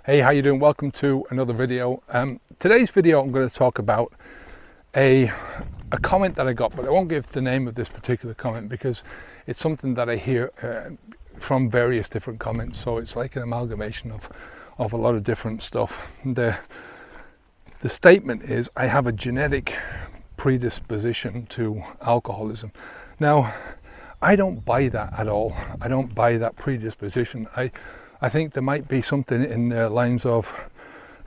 Hey, how you doing? Welcome to another video. Today's video I'm going to talk about a comment that I got, but I won't give the name of this particular comment because it's something that I hear from various different comments. So it's like an amalgamation of a lot of different stuff. The statement is, I have a genetic predisposition to alcoholism. Now, I don't buy that at all. I don't buy that predisposition. I think there might be something in the lines of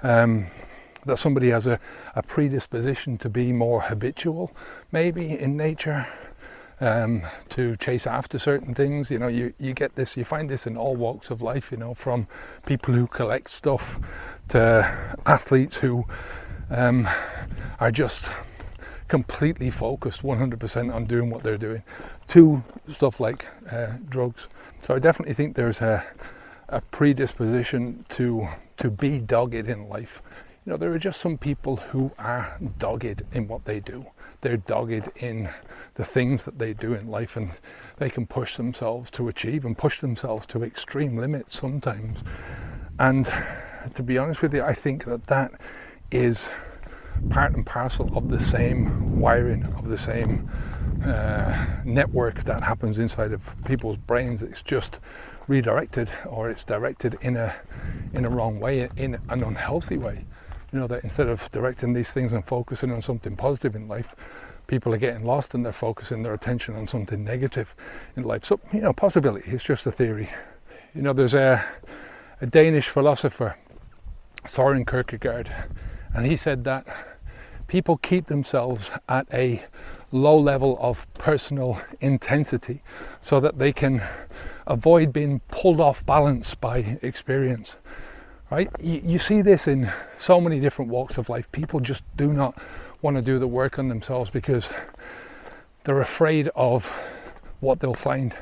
that somebody has a predisposition to be more habitual, maybe in nature, to chase after certain things. You know, you get this, you find this in all walks of life, you know, from people who collect stuff to athletes who are just completely focused 100% on doing what they're doing, to stuff like drugs. So I definitely think there's a predisposition to be dogged in life. You know, there are just some people who are dogged in what they do. They're dogged in the things that they do in life, and they can push themselves to achieve and push themselves to extreme limits sometimes. And to be honest with you, I think that is part and parcel of the same wiring, of the same network that happens inside of people's brains. It's just redirected, or it's directed in a wrong way, in an unhealthy way. You know, that instead of directing these things and focusing on something positive in life, people are getting lost and they're focusing their attention on something negative in life. So, you know, possibility, it's just a theory. You know, there's a Danish philosopher, Søren Kirkegaard, and he said that people keep themselves at a low level of personal intensity so that they can avoid being pulled off balance by experience. Right? You see this in so many different walks of life. People just do not want to do the work on themselves because they're afraid of what they'll find.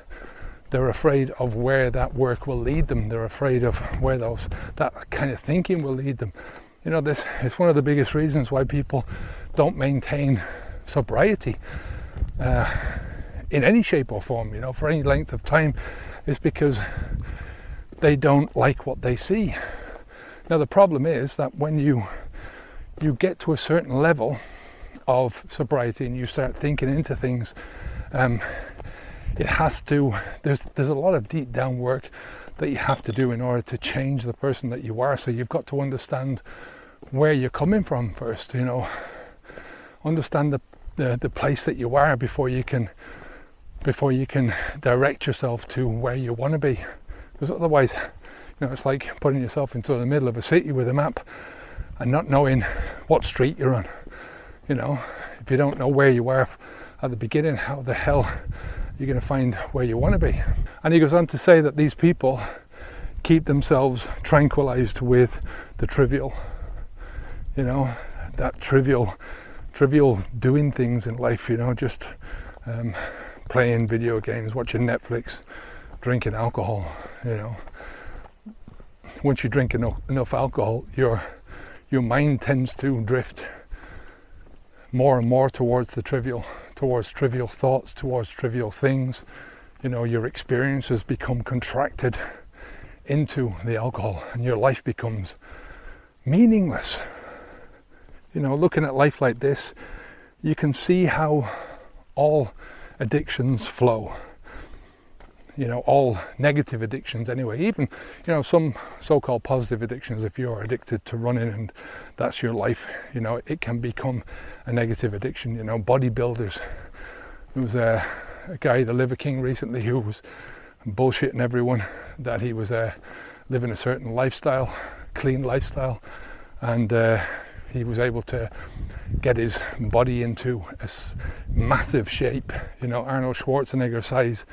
They're afraid of where that work will lead them. They're afraid of where that kind of thinking will lead them. You know, this is one of the biggest reasons why people don't maintain sobriety in any shape or form, you know, for any length of time, is because they don't like what they see. Now, the problem is that when you get to a certain level of sobriety and you start thinking into things, it has to, there's a lot of deep down work that you have to do in order to change the person that you are. So you've got to understand where you're coming from first, you know, understand the place that you are before you can direct yourself to where you want to be. Because otherwise, you know, it's like putting yourself into the middle of a city with a map and not knowing what street you're on. You know, if you don't know where you are at the beginning, how the hell are you going to find where you want to be? And he goes on to say that these people keep themselves tranquilized with the trivial. You know, that trivial doing things in life, you know, just playing video games, watching Netflix, drinking alcohol. You know, once you drink enough alcohol, your mind tends to drift more and more towards the trivial, towards trivial thoughts, towards trivial things. You know, your experiences become contracted into the alcohol and your life becomes meaningless. You know, looking at life like this, you can see how all addictions flow. You know, all negative addictions anyway, even, you know, some so-called positive addictions. If you're addicted to running and that's your life, you know, it can become a negative addiction. You know, bodybuilders. There was a guy, the Liver King, recently who was bullshitting everyone that he was living a certain lifestyle, clean lifestyle, and he was able to get his body into a massive shape, you know, Arnold Schwarzenegger size,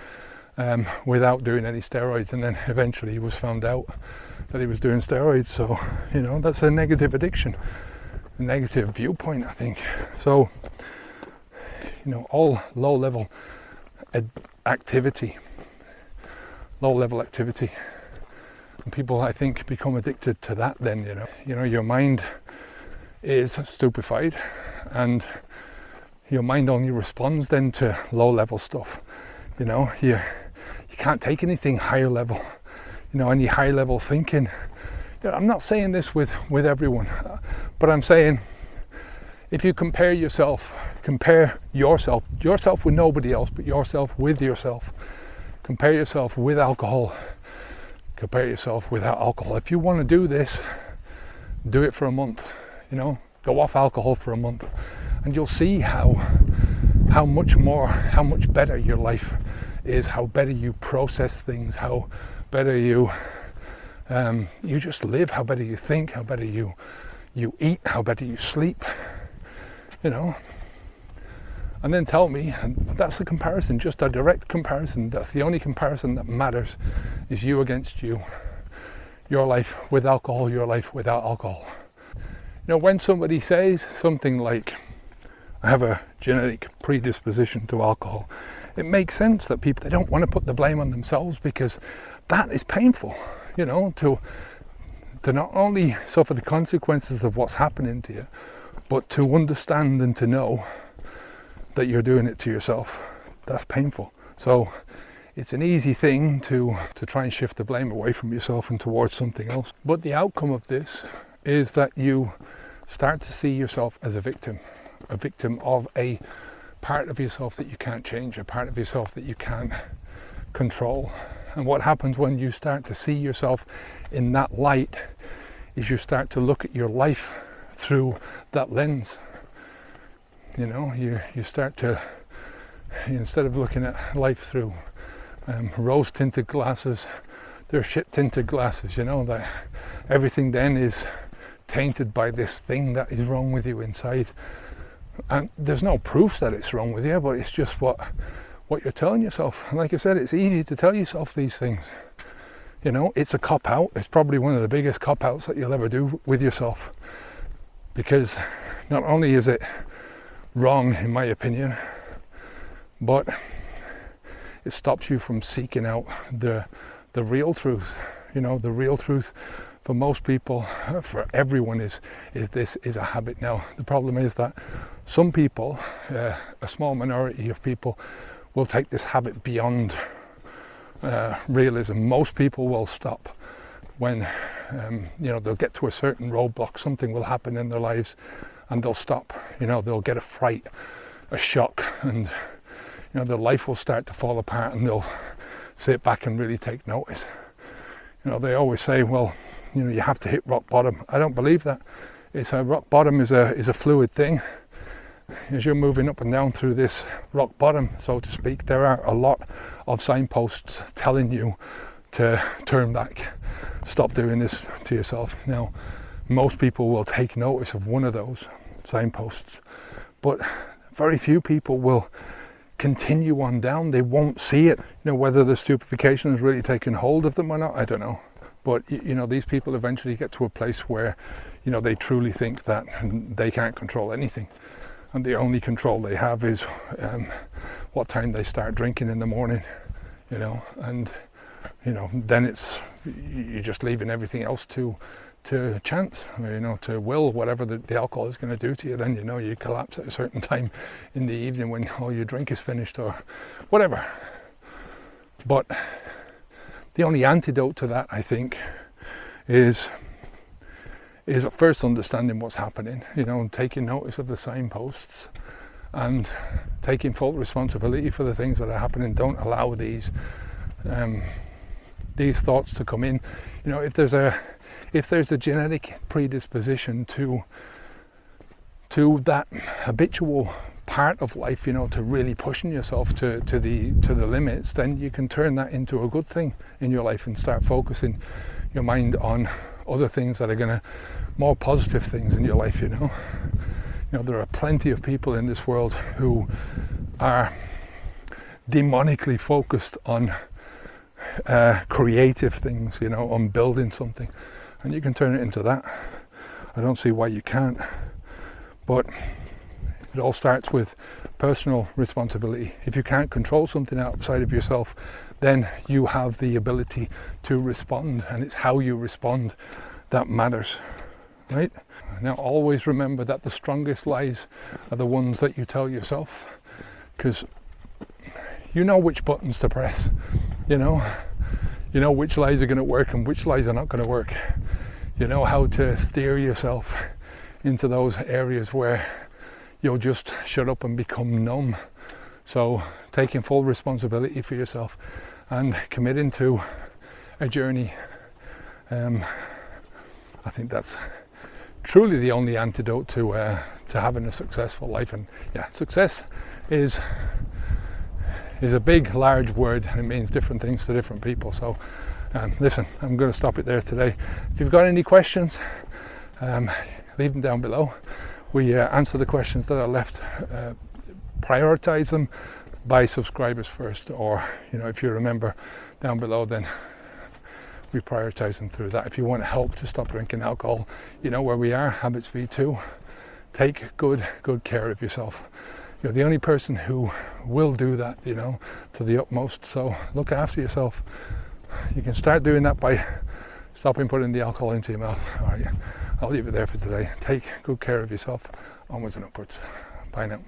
without doing any steroids. And then eventually he was found out that he was doing steroids. So, you know, that's a negative addiction, a negative viewpoint, I think. So, you know, all low-level activity, and people, I think, become addicted to that. Then, you know, your mind is stupefied, and your mind only responds then to low-level stuff. You know, you can't take anything higher level. You know, any high level thinking, I'm not saying this with everyone, but I'm saying if you compare yourself with nobody else, but yourself with yourself, compare yourself with alcohol, compare yourself without alcohol. If you want to do this, do it for a month, go off alcohol for a month, and you'll see how much better your life is, how better you process things, how better you just live, how better you think, how better you eat, how better you sleep, And then tell me, and that's the comparison, just a direct comparison. That's the only comparison that matters, is you against you. Your life with alcohol, your life without alcohol. When somebody says something like, I have a genetic predisposition to alcohol, it makes sense that people, they don't want to put the blame on themselves, because that is painful, to not only suffer the consequences of what's happening to you, but to understand and to know that you're doing it to yourself. That's painful. So it's an easy thing to try and shift the blame away from yourself and towards something else. But the outcome of this is that you start to see yourself as a victim of a part of yourself that you can't change, a part of yourself that you can't control. And what happens when you start to see yourself in that light is you start to look at your life through that lens. You start to, instead of looking at life through rose tinted glasses, they're shit tinted glasses, that everything then is tainted by this thing that is wrong with you inside. And there's no proof that it's wrong with you, but it's just what you're telling yourself. And like I said, it's easy to tell yourself these things. It's a cop-out. It's probably one of the biggest cop-outs that you'll ever do with yourself. Because not only is it wrong, in my opinion, but it stops you from seeking out the real truth. The real truth for most people, for everyone, is a habit. Now, the problem is that some people, a small minority of people, will take this habit beyond realism. Most people will stop when they'll get to a certain roadblock. Something will happen in their lives and they'll stop. They'll get a fright, a shock, and their life will start to fall apart, and they'll sit back and really take notice. They always say, well, you have to hit rock bottom. I don't believe that. Rock bottom is a fluid thing. As you're moving up and down through this rock bottom, so to speak, there are a lot of signposts telling you to turn back, stop doing this to yourself. Now, most people will take notice of one of those signposts, but very few people will continue on down. They won't see it. Whether the stupefaction has really taken hold of them or not, I don't know. But these people eventually get to a place where they truly think that they can't control anything, and the only control they have is what time they start drinking in the morning. And then you're just leaving everything else to chance, to will, whatever the alcohol is going to do to you. Then you collapse at a certain time in the evening when all your drink is finished or whatever. But the only antidote to that, I think, is first understanding what's happening, and taking notice of the signposts and taking full responsibility for the things that are happening. Don't allow these thoughts to come in. If there's a genetic predisposition to that habitual part of life, to really pushing yourself to the limits, then you can turn that into a good thing in your life and start focusing your mind on other things that are going to, more positive things in your life. There are plenty of people in this world who are demonically focused on creative things, on building something, and you can turn it into that. I don't see why you can't, but it all starts with personal responsibility. If you can't control something outside of yourself, then you have the ability to respond, and it's how you respond that matters, right? Now, always remember that the strongest lies are the ones that you tell yourself, because you know which buttons to press. You know which lies are going to work and which lies are not going to work. You know how to steer yourself into those areas where you'll just shut up and become numb. So taking full responsibility for yourself and committing to a journey, I think that's truly the only antidote to having a successful life. And yeah, success is a big, large word, and it means different things to different people. So listen, I'm going to stop it there today. If you've got any questions, leave them down below. We answer the questions that are left, prioritize them by subscribers first, or if you remember down below, then we prioritize them through that. If you want help to stop drinking alcohol, you know where we are, Habits V2. Take good care of yourself. You're the only person who will do that, to the utmost. So look after yourself. You can start doing that by stopping putting the alcohol into your mouth. All right, I'll leave it there for today. Take good care of yourself. Onwards and upwards. Bye now.